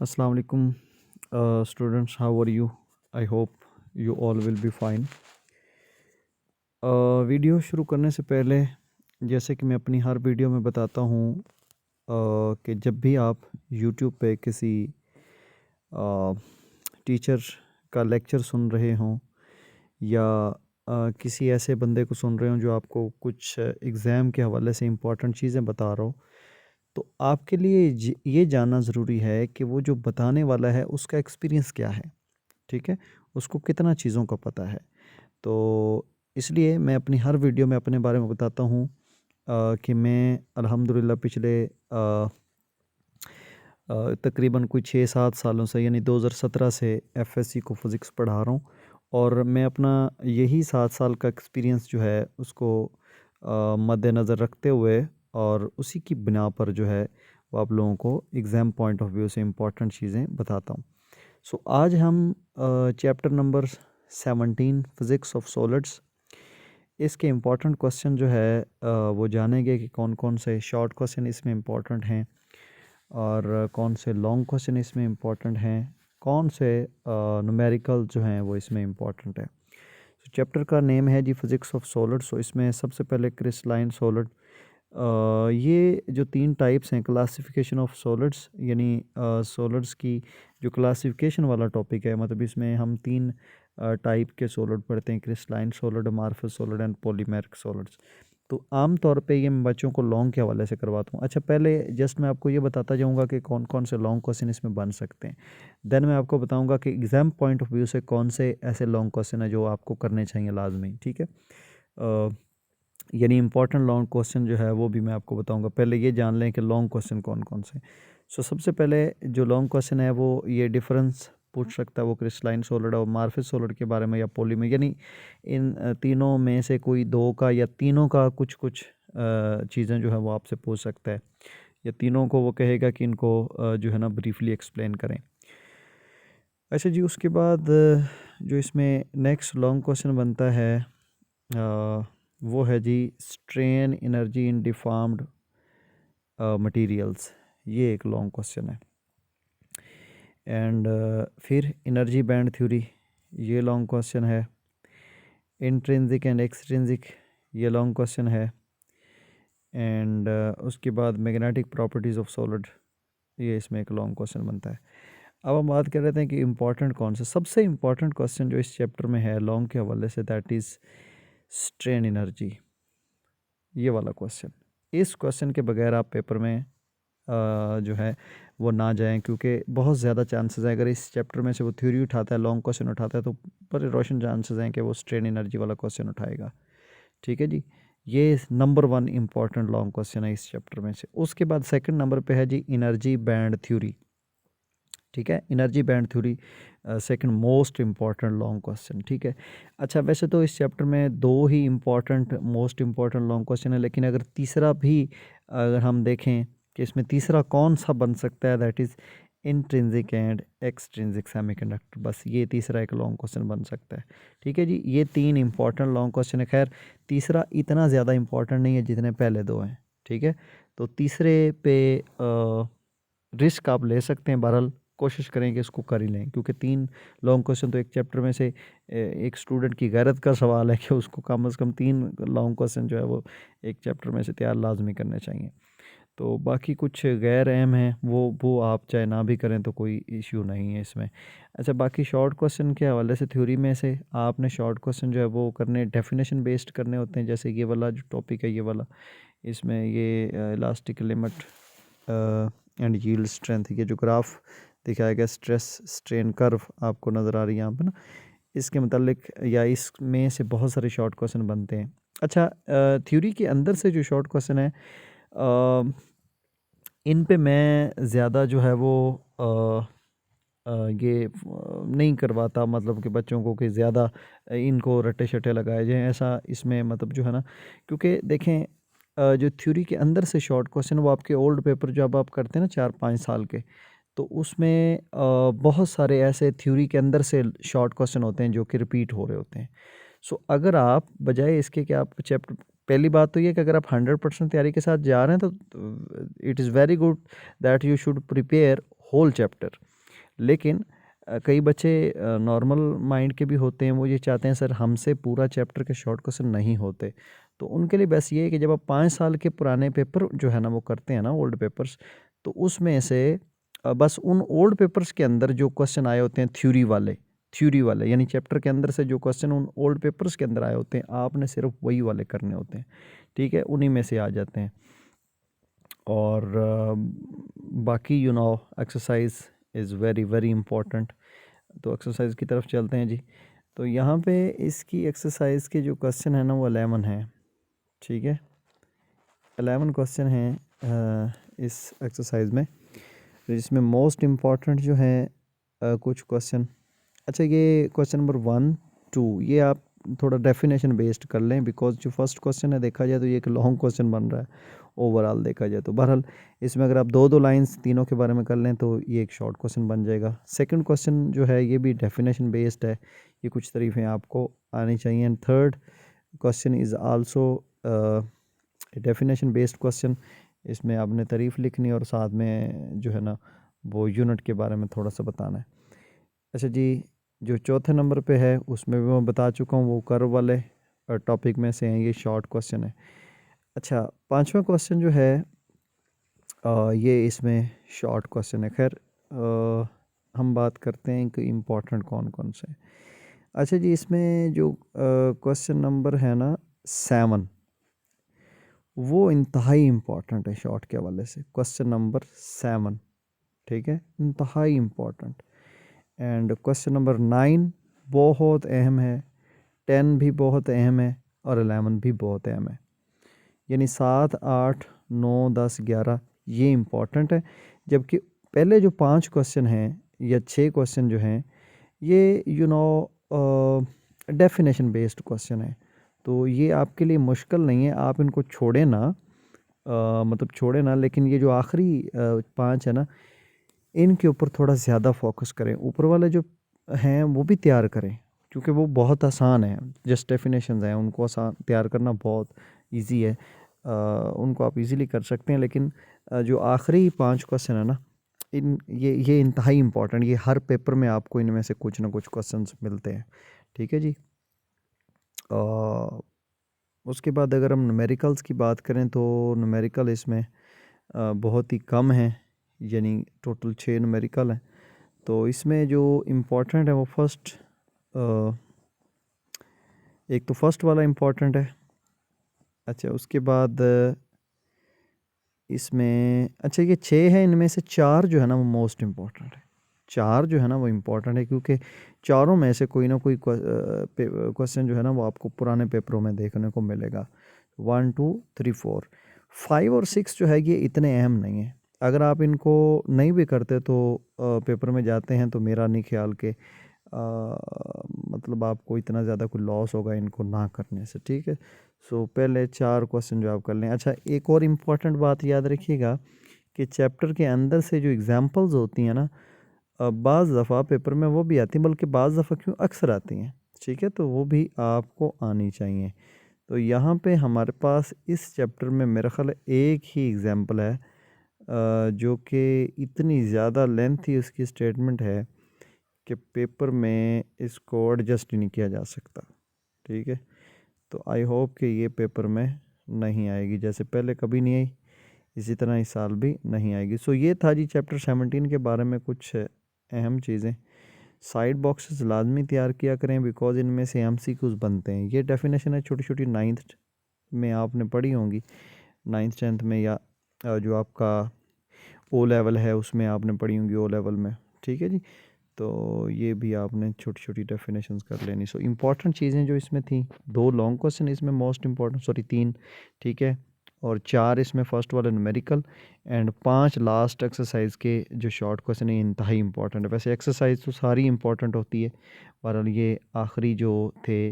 Assalamu alaikum, students. How are you? I hope you all will be fine. Video शुरू करने से पहले जैसे कि मैं अपनी हर वीडियो में बताता हूँ कि जब भी आप YouTube पे किसी टीचर का लेक्चर सुन रहे हों या किसी ऐसे बंदे को सुन रहे हों जो आपको कुछ एग्ज़ाम के हवाले से इम्पोर्टेंट चीज़ें बता रहा हो, तो आपके लिए ये जानना ज़रूरी है कि वो जो बताने वाला है उसका एक्सपीरियंस क्या है, ठीक है? उसको कितना चीज़ों का पता है। तो इसलिए मैं अपनी हर वीडियो में अपने बारे में बताता हूँ कि मैं अल्हम्दुलिल्लाह पिछले तकरीबन कोई 6-7 सालों से यानी 2017 से एफएससी को फ़िज़िक्स पढ़ा रहा हूँ और मैं अपना यही 7 साल का एक्सपीरियंस जो है उसको मद्देनज़र रखते हुए और उसी की बिना पर जो है वो आप लोगों को एग्ज़ाम पॉइंट ऑफ व्यू से इम्पॉर्टेंट चीज़ें बताता हूँ। सो आज हम chapter number 17 physics of solids इसके इम्पॉर्टेंट क्वेश्चन जो है वो जानेंगे कि कौन कौन से शॉर्ट क्वेश्चन इसमें इम्पॉर्टेंट हैं और कौन से लॉन्ग क्वेश्चन इसमें इम्पॉर्टेंट हैं, कौन से न्यूमेरिकल जो हैं वो इसमें इम्पॉर्टेंट है। तो चैप्टर का नेम है जी फिज़िक्स ऑफ सॉलिड। सो इसमें सबसे पहले क्रिस्टलाइन सॉलिड, ये जो 3 टाइप्स हैं क्लासिफिकेशन ऑफ सॉलिड्स यानी सॉलिड्स की जो क्लासिफिकेशन वाला टॉपिक है, मतलब इसमें हम 3 टाइप के सॉलिड पढ़ते हैं, crystalline solid, amorphous solid and polymeric solids. तो आम तौर पे ये मैं बच्चों को लॉन्ग के हवाले से करवाता हूँ। अच्छा, पहले जस्ट मैं आपको ये बताता जाऊँगा कि कौन कौन से लॉन्ग क्वेश्चन इसमें बन सकते हैं। देन मैं आपको बताऊँगा कि एग्ज़ाम पॉइंट ऑफ व्यू से कौन से ऐसे लॉन्ग क्वेश्चन है जो आपको करने चाहिए लाजमी, ठीक है। यानी इंपॉर्टेंट लॉन्ग क्वेश्चन जो है वो भी मैं आपको बताऊंगा। पहले ये जान लें कि लॉन्ग क्वेश्चन कौन कौन से। सो सबसे पहले जो लॉन्ग क्वेश्चन है वो ये डिफरेंस पूछ सकता है, वो क्रिस्टलाइन सॉलिड और अमॉर्फस सॉलिड के बारे में या पॉलीमर, यानी इन तीनों में से कोई दो का या तीनों का कुछ कुछ चीज़ें जो है वो आपसे पूछ सकता है, या तीनों को वो कहेगा कि इनको जो है ना ब्रीफली एक्सप्लेन करें। अच्छा जी, उसके बाद जो इसमें नेक्स्ट लॉन्ग क्वेश्चन बनता है वो है जी strain energy in deformed materials. ये एक लॉन्ग क्वेश्चन है। एंड फिर एनर्जी बैंड थ्योरी, ये लॉन्ग क्वेश्चन है। इंट्रिंसिक एंड एक्सट्रिंसिक, ये लॉन्ग क्वेश्चन है। एंड उसके बाद मैग्नेटिक प्रॉपर्टीज़ ऑफ सॉलिड, ये इसमें एक लॉन्ग क्वेश्चन बनता है। अब हम बात कर रहे थे कि इम्पॉर्टेंट कौन सा, सबसे इम्पॉर्टेंट क्वेश्चन जो इस चैप्टर में है लॉन्ग के हवाले से, दैट इज़ स्ट्रेन एनर्जी, ये वाला क्वेश्चन। इस क्वेश्चन के बगैर आप पेपर में जो है वो ना जाएं, क्योंकि बहुत ज़्यादा चांसेस है अगर इस चैप्टर में से वो थ्योरी उठाता है, लॉन्ग क्वेश्चन उठाता है, तो बड़े रोशन चांसेस हैं कि वो स्ट्रेन एनर्जी वाला क्वेश्चन उठाएगा। ठीक है जी, ये नंबर 1 इम्पॉर्टेंट लॉन्ग क्वेश्चन है इस चैप्टर में से। उसके बाद सेकंड नंबर पे है जी एनर्जी बैंड थ्योरी। ठीक है, energy band theory second most important long question. ठीक है। अच्छा, वैसे तो इस चैप्टर में 2 ही important most important long question है, लेकिन अगर तीसरा भी अगर हम देखें कि इसमें तीसरा कौन सा बन सकता है, that is intrinsic and extrinsic semiconductor, बस ये तीसरा एक लॉन्ग क्वेश्चन बन सकता है। ठीक है जी, ये 3 इम्पॉर्टेंट लॉन्ग क्वेश्चन है। खैर तीसरा इतना ज़्यादा इम्पॉर्टेंट नहीं है जितने पहले 2 हैं। ठीक है, तो तीसरे पे रिस्क आप ले सकते हैं, बहरहाल कोशिश करें कि इसको कर ही लें, क्योंकि 3 लॉन्ग क्वेश्चन तो एक चैप्टर में से एक स्टूडेंट की गैरत का सवाल है कि उसको कम से कम 3 लॉन्ग क्वेश्चन जो है वो एक चैप्टर में से तैयार लाजमी करने चाहिए। तो बाकी कुछ गैर अहम हैं वो आप चाहे ना भी करें तो कोई इश्यू नहीं है इसमें। अच्छा, बाकी शॉर्ट क्वेश्चन के हवाले से थ्योरी में से आपने शॉर्ट क्वेश्चन जो है वो करने डेफिनेशन बेस्ड करने होते हैं, जैसे ये वाला जो टॉपिक है ये वाला, इसमें ये elastic limit and yield strength, ये जो ग्राफ दिखाया गया स्ट्रेस स्ट्रेन कर्व आपको नज़र आ रही है यहाँ पे ना, इसके मतलब या इसमें से बहुत सारे शॉर्ट क्वेश्चन बनते हैं। अच्छा, थ्योरी के अंदर से जो शॉर्ट क्वेश्चन है इन पे मैं ज़्यादा जो है वो ये नहीं करवाता, मतलब कि बच्चों को कि ज़्यादा इनको रट्टे शट्टे लगाए जाएँ, ऐसा इसमें मतलब जो है ना, क्योंकि देखें जो थ्योरी के अंदर से शॉर्ट क्वेश्चन वो आपके ओल्ड पेपर जब आप करते हैं ना 4-5 साल के, तो उसमें बहुत सारे ऐसे थ्योरी के अंदर से शॉर्ट क्वेश्चन होते हैं जो कि रिपीट हो रहे होते हैं। सो अगर आप बजाय इसके कि आप चैप्टर, पहली बात तो ये कि अगर आप 100% तैयारी के साथ जा रहे हैं तो it is very good that you should prepare whole chapter. लेकिन कई बच्चे नॉर्मल माइंड के भी होते हैं, वो ये चाहते हैं सर हमसे पूरा चैप्टर के शॉर्ट क्वेश्चन नहीं होते। तो उनके लिए बस ये है कि जब आप 5 साल के पुराने पेपर जो है ना वो करते हैं ना ओल्ड पेपर्स, तो उसमें से बस उन ओल्ड पेपर्स के अंदर जो क्वेश्चन आए होते हैं थ्योरी वाले यानी चैप्टर के अंदर से जो क्वेश्चन उन ओल्ड पेपर्स के अंदर आए होते हैं, आपने सिर्फ वही वाले करने होते हैं, ठीक है, उन्हीं में से आ जाते हैं। और बाकी exercise is very very important. तो एक्सरसाइज की तरफ चलते हैं जी। तो यहाँ पे इसकी एक्सरसाइज के जो क्वेश्चन है ना वो 11 है, ठीक है, 11 क्वेश्चन हैं इस एक्सरसाइज में, जिसमें मोस्ट इम्पॉर्टेंट जो है कुछ क्वेश्चन। अच्छा, ये क्वेश्चन नंबर 1 2 ये आप थोड़ा डेफिनेशन बेस्ड कर लें, बिकॉज जो फर्स्ट क्वेश्चन है देखा जाए तो ये एक लॉन्ग क्वेश्चन बन रहा है ओवरऑल देखा जाए तो। बहरहाल इसमें अगर आप दो दो लाइंस तीनों के बारे में कर लें तो ये एक शॉर्ट क्वेश्चन बन जाएगा। सेकंड क्वेश्चन जो है ये भी डेफिनेशन बेस्ड है, ये कुछ तरीफें आपको आनी चाहिए। And third question is also definition based question, इसमें आपने तारीफ़ लिखनी और साथ में जो है ना वो यूनिट के बारे में थोड़ा सा बताना है। अच्छा जी, जो चौथे नंबर पे है उसमें भी मैं बता चुका हूँ, वो कर्व वाले टॉपिक में से हैं, ये शॉर्ट क्वेश्चन है। अच्छा, पांचवा क्वेश्चन जो है ये इसमें शॉर्ट क्वेश्चन है। खैर हम बात करते हैं कि इम्पोर्टेंट कौन कौन से हैं। अच्छा जी, इसमें जो क्वेश्चन नंबर है ना 7, वो इंतहाई इम्पोर्टेंट है शॉर्ट के हवाले से। क्वेश्चन नंबर 7, ठीक है, इंतहाई इम्पोर्टेंट। एंड क्वेश्चन नंबर 9 बहुत अहम है, 10 भी बहुत अहम है और 11 भी बहुत अहम है। यानी 7 8 9 10 11 ये इम्पोर्टेंट है, जबकि पहले जो 5 क्वेश्चन हैं या 6 क्वेश्चन जो हैं ये डेफिनेशन बेस्ड क्वेश्चन है। तो ये आपके लिए मुश्किल नहीं है, आप इनको छोड़ें ना, मतलब छोड़े ना, लेकिन ये जो आखिरी 5 है ना इनके ऊपर थोड़ा ज़्यादा फोकस करें। ऊपर वाले जो हैं वो भी तैयार करें क्योंकि वो बहुत आसान है, जस्ट डेफिनेशंस हैं, उनको आसान तैयार करना बहुत इजी है, उनको आप इजीली कर सकते हैं। लेकिन जो आखिरी 5 क्वेश्चन है ना ये इंतहाई इम्पोर्टेंट, ये हर पेपर में आपको इनमें से कुछ ना कुछ क्वेश्चंस मिलते हैं, ठीक है जी। उसके बाद अगर हम न्यूमेरिकल्स की बात करें तो न्यूमेरिकल इसमें बहुत ही कम है, यानी टोटल 6 न्यूमेरिकल हैं। तो इसमें जो इम्पोर्टेंट है वो एक तो फर्स्ट वाला इम्पोर्टेंट है। अच्छा, उसके बाद इसमें अच्छा ये 6 है, इनमें से 4 जो है ना वो मोस्ट इम्पोर्टेंट है। 4 जो है ना वो इम्पोर्टेंट है क्योंकि चारों में से कोई ना कोई क्वेश्चन जो है ना वो आपको पुराने पेपरों में देखने को मिलेगा। 1 2 3 4 5 और 6 जो है ये इतने अहम नहीं है। अगर आप इनको नहीं भी करते तो पेपर में जाते हैं तो मेरा नहीं ख्याल के मतलब आपको इतना ज़्यादा कोई लॉस होगा इनको ना करने से, ठीक है। सो पहले 4 क्वेश्चन जो आप कर लें। अच्छा, एक और इम्पॉर्टेंट बात याद रखिएगा कि चैप्टर के अंदर से जो एग्जांपल्स होती हैं ना बाज़ दफ़ा पेपर में वो भी आती हैं, बल्कि बाज़ दफ़ा क्यों अक्सर आती हैं, ठीक है, तो वो भी आपको आनी चाहिए। तो यहाँ पे हमारे पास इस चैप्टर में मेरा ख्याल एक ही एग्ज़ाम्पल है जो कि इतनी ज़्यादा लेंथी उसकी स्टेटमेंट है कि पेपर में इसको एडजस्ट ही नहीं किया जा सकता, ठीक है। तो आई होप कि ये पेपर में नहीं आएगी, जैसे पहले कभी नहीं आई इसी तरह इस साल भी नहीं आएगी। सो ये था जी चैप्टर 17 के बारे में कुछ अहम चीज़ें। साइड बॉक्सेस लाजमी तैयार किया करें बिकॉज इनमें से MCQs बनते हैं। ये डेफिनेशन है छोटी छोटी 9th में आपने पढ़ी होंगी, 9th 10th में, या जो आपका O लेवल है उसमें आपने पढ़ी होंगी O लेवल में, ठीक है जी। तो ये भी आपने छोटी छोटी डेफिनेशंस कर लेनी। सो इम्पॉर्टेंट चीज़ें जो इसमें थी, 2 लॉन्ग क्वेश्चन इसमें मोस्ट इम्पॉर्टेंट, सॉरी 3, ठीक है, और 4 इसमें फर्स्ट वाला न्यूमेरिकल, एंड 5 लास्ट एक्सरसाइज के जो शॉर्ट क्वेश्चन है इंतहाई इंपॉर्टेंट है। वैसे एक्सरसाइज तो सारी इंपॉर्टेंट होती है, बहरहाल ये आखिरी जो थे